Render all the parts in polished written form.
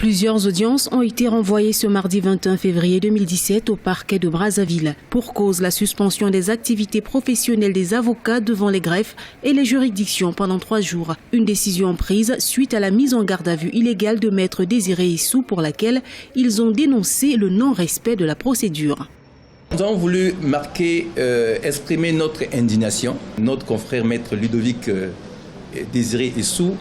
Plusieurs audiences ont été renvoyées ce mardi 21 février 2017 au parquet de Brazzaville. Pour cause, la suspension des activités professionnelles des avocats devant les greffes et les juridictions pendant 3 jours. Une décision prise suite à la mise en garde à vue illégale de Maître Désiré Issou pour laquelle ils ont dénoncé le non-respect de la procédure. Nous avons voulu exprimer notre indignation. Notre confrère Maître Ludovic Désiré Issou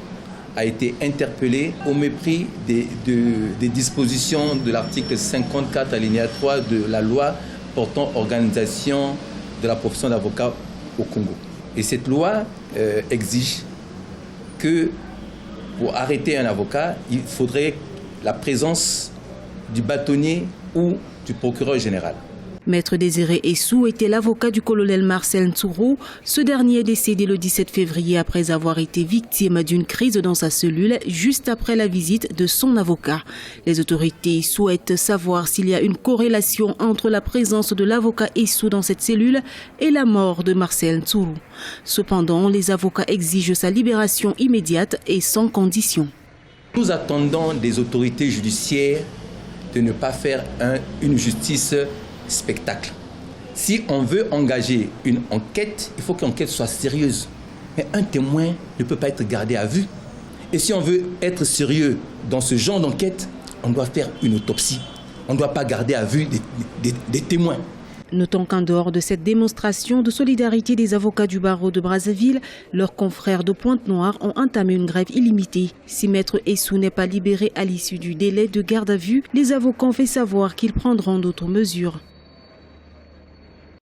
a été interpellé au mépris des dispositions de l'article 54 alinéa 3 de la loi portant organisation de la profession d'avocat au Congo. Et cette loi exige que pour arrêter un avocat, il faudrait la présence du bâtonnier ou du procureur général. Maître Désiré Issou était l'avocat du colonel Marcel Ntourou. Ce dernier est décédé le 17 février après avoir été victime d'une crise dans sa cellule juste après la visite de son avocat. Les autorités souhaitent savoir s'il y a une corrélation entre la présence de l'avocat Issou dans cette cellule et la mort de Marcel Ntourou. Cependant, les avocats exigent sa libération immédiate et sans condition. Nous attendons des autorités judiciaires de ne pas faire une justice spectacle. Si on veut engager une enquête, il faut que l'enquête soit sérieuse. Mais un témoin ne peut pas être gardé à vue. Et si on veut être sérieux dans ce genre d'enquête, on doit faire une autopsie. On ne doit pas garder à vue des témoins. Notons qu'en dehors de cette démonstration de solidarité des avocats du barreau de Brazzaville, leurs confrères de Pointe-Noire ont entamé une grève illimitée. Si Maître Issou n'est pas libéré à l'issue du délai de garde à vue, les avocats ont fait savoir qu'ils prendront d'autres mesures.